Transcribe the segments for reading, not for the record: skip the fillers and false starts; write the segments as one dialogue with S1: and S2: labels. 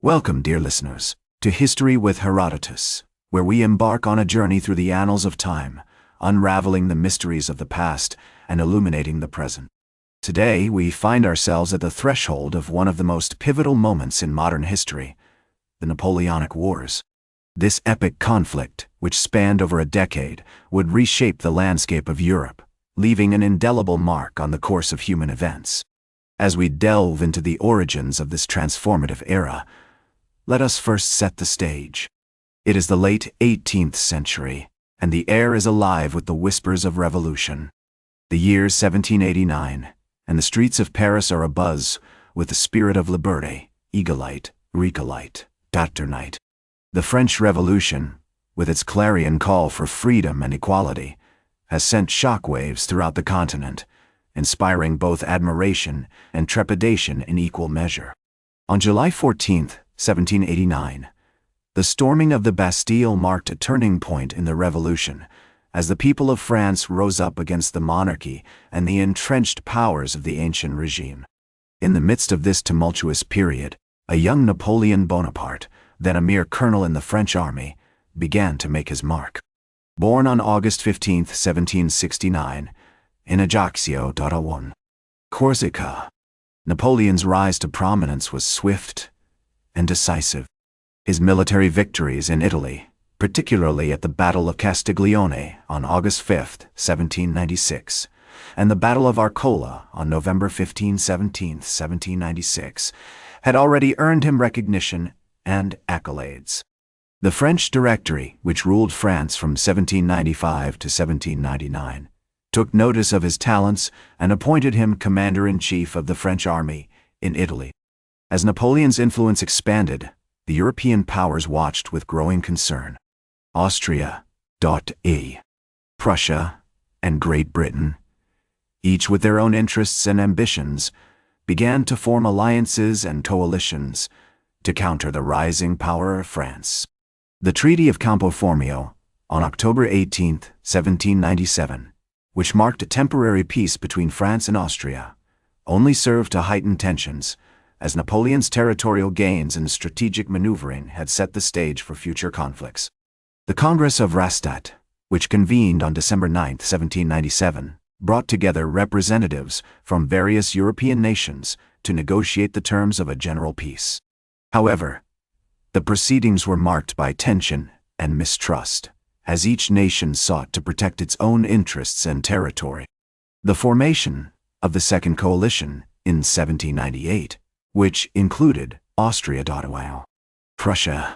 S1: Welcome, dear listeners, to History with Herodotus, where we embark on a journey through the annals of time, unraveling the mysteries of the past and illuminating the present. Today, we find ourselves at the threshold of one of the most pivotal moments in modern history, the Napoleonic Wars. This epic conflict, which spanned over a decade, would reshape the landscape of Europe, leaving an indelible mark on the course of human events. As we delve into the origins of this transformative era, let us first set the stage. It is the late 18th century, and the air is alive with the whispers of revolution. The year 1789, and the streets of Paris are abuzz with the spirit of liberty, eagle-light, Récolite, Paternite. The French Revolution, with its clarion call for freedom and equality, has sent shockwaves throughout the continent, inspiring both admiration and trepidation in equal measure. On July 14, 1789, the storming of the Bastille marked a turning point in the revolution, as the people of France rose up against the monarchy and the entrenched powers of the ancient regime. In the midst of this tumultuous period, a young Napoleon Bonaparte, then a mere colonel in the French army, began to make his mark. Born on August 15, 1769, in Ajaccio d'Aragon, Corsica, Napoleon's rise to prominence was swift and decisive. His military victories in Italy, particularly at the Battle of Castiglione on August 5, 1796, and the Battle of Arcola on November 15–17, 1796, had already earned him recognition and accolades. The French Directory, which ruled France from 1795 to 1799, took notice of his talents and appointed him commander-in-chief of the French army in Italy. As Napoleon's influence expanded, the European powers watched with growing concern. Austria, Prussia, and Great Britain, each with their own interests and ambitions, began to form alliances and coalitions to counter the rising power of France. The Treaty of Campo Formio, on October 18, 1797, which marked a temporary peace between France and Austria, only served to heighten tensions, as Napoleon's territorial gains and strategic maneuvering had set the stage for future conflicts. The Congress of Rastatt, which convened on December 9, 1797, brought together representatives from various European nations to negotiate the terms of a general peace. However, the proceedings were marked by tension and mistrust, as each nation sought to protect its own interests and territory. The formation of the Second Coalition in 1798, which included Austria, Prussia,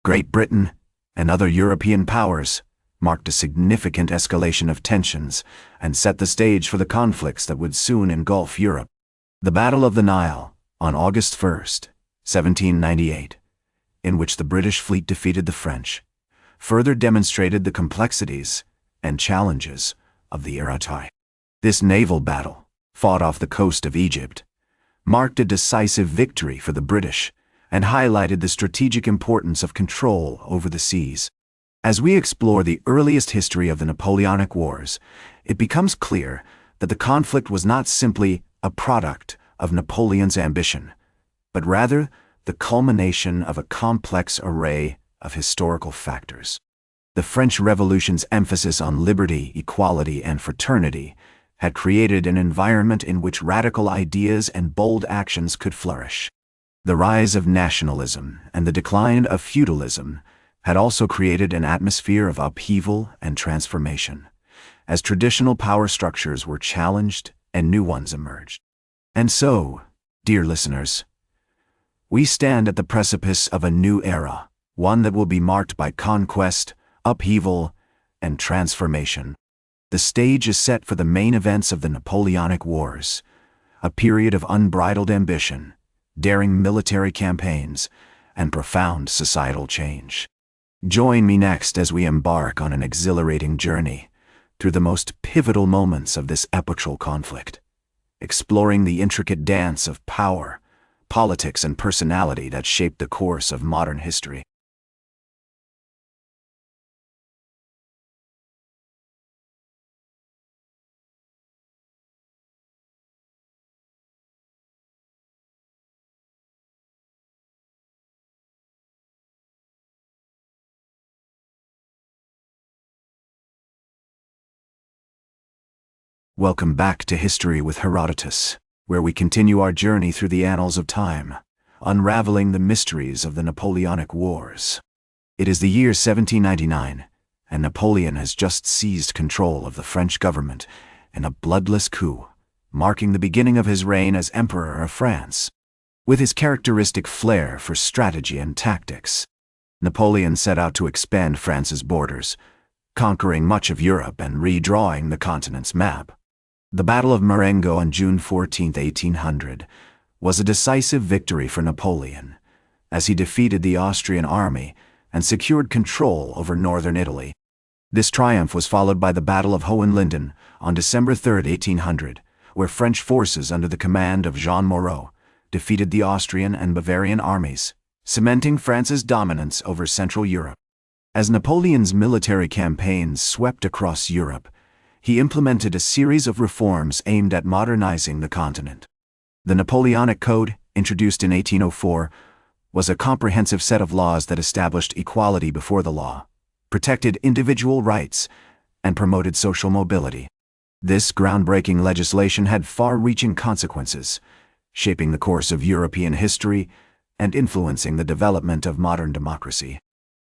S1: Great Britain, and other European powers, marked a significant escalation of tensions and set the stage for the conflicts that would soon engulf Europe. The Battle of the Nile, on August 1, 1798, in which the British fleet defeated the French, further demonstrated the complexities and challenges of the era. This naval battle, fought off the coast of Egypt, marked a decisive victory for the British and highlighted the strategic importance of control over the seas. As we explore the earliest history of the Napoleonic Wars, it becomes clear that the conflict was not simply a product of Napoleon's ambition, but rather the culmination of a complex array of historical factors. The French Revolution's emphasis on liberty, equality, and fraternity had created an environment in which radical ideas and bold actions could flourish. The rise of nationalism and the decline of feudalism had also created an atmosphere of upheaval and transformation, as traditional power structures were challenged and new ones emerged. And so, dear listeners, we stand at the precipice of a new era, one that will be marked by conquest, upheaval, and transformation. The stage is set for the main events of the Napoleonic Wars, a period of unbridled ambition, daring military campaigns, and profound societal change. Join me next as we embark on an exhilarating journey through the most pivotal moments of this epochal conflict, exploring the intricate dance of power, politics, and personality that shaped the course of modern history. Welcome back to History with Herodotus, where we continue our journey through the annals of time, unraveling the mysteries of the Napoleonic Wars. It is the year 1799, and Napoleon has just seized control of the French government in a bloodless coup, marking the beginning of his reign as Emperor of France. With his characteristic flair for strategy and tactics, Napoleon set out to expand France's borders, conquering much of Europe and redrawing the continent's map. The Battle of Marengo on June 14, 1800, was a decisive victory for Napoleon, as he defeated the Austrian army and secured control over northern Italy. This triumph was followed by the Battle of Hohenlinden on December 3, 1800, where French forces under the command of Jean Moreau defeated the Austrian and Bavarian armies, cementing France's dominance over Central Europe. As Napoleon's military campaigns swept across Europe, he implemented a series of reforms aimed at modernizing the continent. The Napoleonic Code, introduced in 1804, was a comprehensive set of laws that established equality before the law, protected individual rights, and promoted social mobility. This groundbreaking legislation had far-reaching consequences, shaping the course of European history and influencing the development of modern democracy.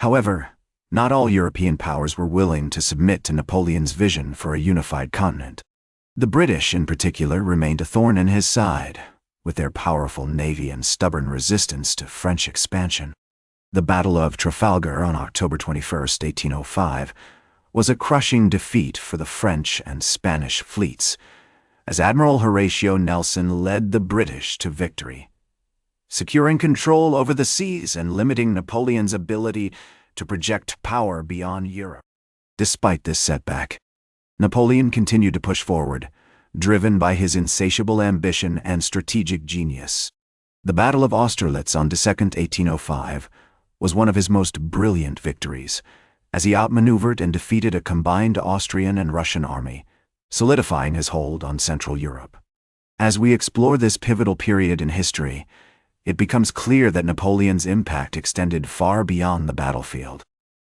S1: However, not all European powers were willing to submit to Napoleon's vision for a unified continent. The British, in particular, remained a thorn in his side, with their powerful navy and stubborn resistance to French expansion. The Battle of Trafalgar on October 21, 1805, was a crushing defeat for the French and Spanish fleets, as Admiral Horatio Nelson led the British to victory, securing control over the seas and limiting Napoleon's ability to project power beyond Europe. Despite this setback, Napoleon continued to push forward, driven by his insatiable ambition and strategic genius. The Battle of Austerlitz on December 2, 1805, was one of his most brilliant victories, as he outmaneuvered and defeated a combined Austrian and Russian army, solidifying his hold on Central Europe. As we explore this pivotal period in history, it becomes clear that Napoleon's impact extended far beyond the battlefield.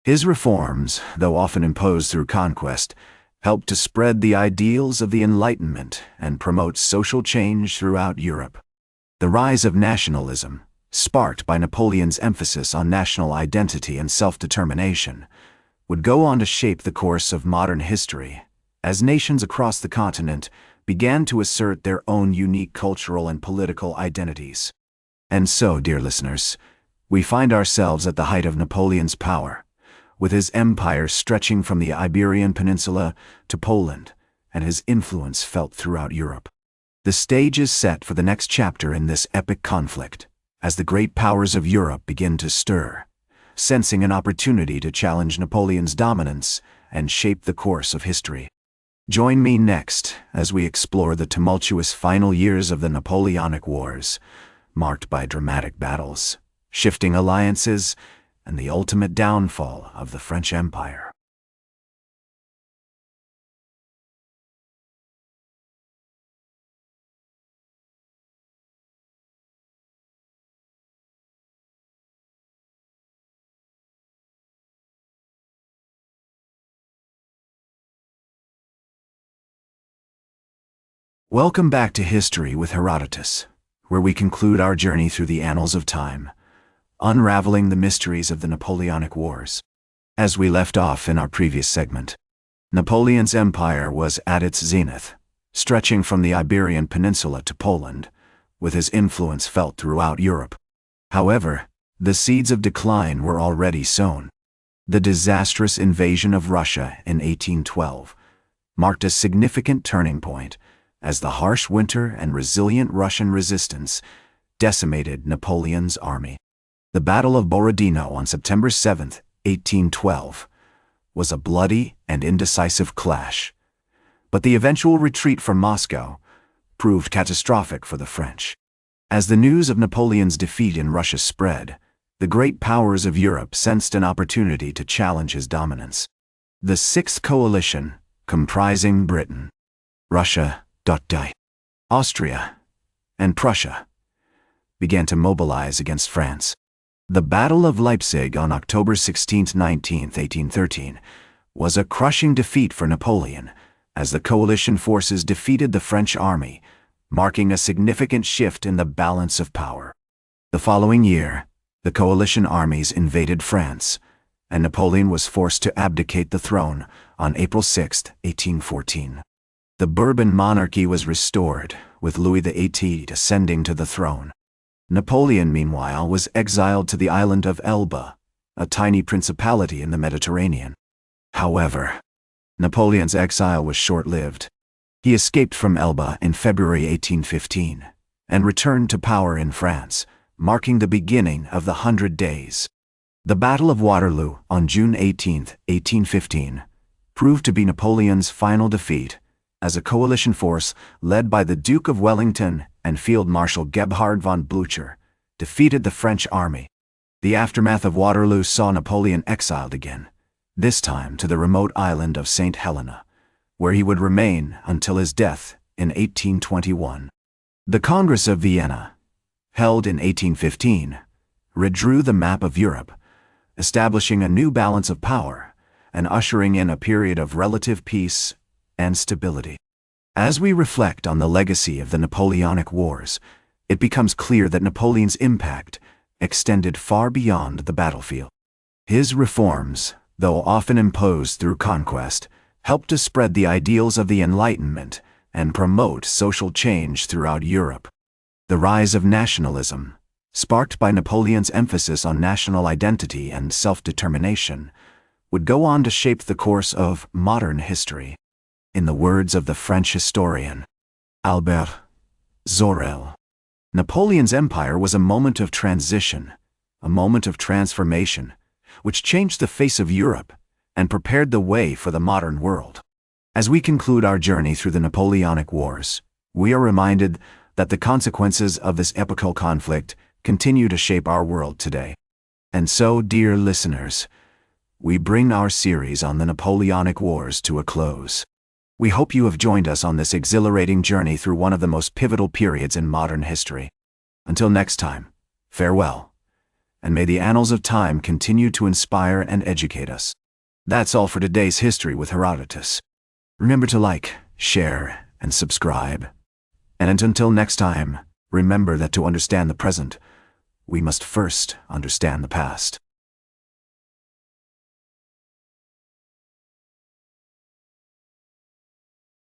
S1: His reforms, though often imposed through conquest, helped to spread the ideals of the Enlightenment and promote social change throughout Europe. The rise of nationalism, sparked by Napoleon's emphasis on national identity and self-determination, would go on to shape the course of modern history, as nations across the continent began to assert their own unique cultural and political identities. And so, dear listeners, we find ourselves at the height of Napoleon's power, with his empire stretching from the Iberian Peninsula to Poland, and his influence felt throughout Europe. The stage is set for the next chapter in this epic conflict, as the great powers of Europe begin to stir, sensing an opportunity to challenge Napoleon's dominance and shape the course of history. Join me next as we explore the tumultuous final years of the Napoleonic Wars, marked by dramatic battles, shifting alliances, and the ultimate downfall of the French Empire. Welcome back to History with Herodotus, where we conclude our journey through the annals of time, unraveling the mysteries of the Napoleonic Wars. As we left off in our previous segment, Napoleon's empire was at its zenith, stretching from the Iberian Peninsula to Poland, with his influence felt throughout Europe. However, the seeds of decline were already sown. The disastrous invasion of Russia in 1812 marked a significant turning point, as the harsh winter and resilient Russian resistance decimated Napoleon's army. The Battle of Borodino on September 7, 1812, was a bloody and indecisive clash, but the eventual retreat from Moscow proved catastrophic for the French. As the news of Napoleon's defeat in Russia spread, the great powers of Europe sensed an opportunity to challenge his dominance. The Sixth Coalition, comprising Britain, Russia, Austria, and Prussia, began to mobilize against France. The Battle of Leipzig on October 16-19, 1813, was a crushing defeat for Napoleon, as the coalition forces defeated the French army, marking a significant shift in the balance of power. The following year, the coalition armies invaded France, and Napoleon was forced to abdicate the throne on April 6, 1814. The Bourbon monarchy was restored, with Louis XVIII ascending to the throne. Napoleon, meanwhile, was exiled to the island of Elba, a tiny principality in the Mediterranean. However, Napoleon's exile was short-lived. He escaped from Elba in February 1815 and returned to power in France, marking the beginning of the 100 Days. The Battle of Waterloo on June 18, 1815, proved to be Napoleon's final defeat, as a coalition force led by the Duke of Wellington and Field Marshal Gebhard von Blücher defeated the French army. The aftermath of Waterloo saw Napoleon exiled again, this time to the remote island of St. Helena, where he would remain until his death in 1821. The Congress of Vienna, held in 1815, redrew the map of Europe, establishing a new balance of power and ushering in a period of relative peace and stability. As we reflect on the legacy of the Napoleonic Wars, it becomes clear that Napoleon's impact extended far beyond the battlefield. His reforms, though often imposed through conquest, helped to spread the ideals of the Enlightenment and promote social change throughout Europe. The rise of nationalism, sparked by Napoleon's emphasis on national identity and self-determination, would go on to shape the course of modern history. In the words of the French historian Albert Zorel, Napoleon's empire was a moment of transition, a moment of transformation, which changed the face of Europe and prepared the way for the modern world. As we conclude our journey through the Napoleonic Wars, we are reminded that the consequences of this epochal conflict continue to shape our world today. And so, dear listeners, we bring our series on the Napoleonic Wars to a close. We hope you have joined us on this exhilarating journey through one of the most pivotal periods in modern history. Until next time, farewell, and may the annals of time continue to inspire and educate us. That's all for today's History with Herodotus. Remember to like, share, and subscribe. And until next time, remember that to understand the present, we must first understand the past.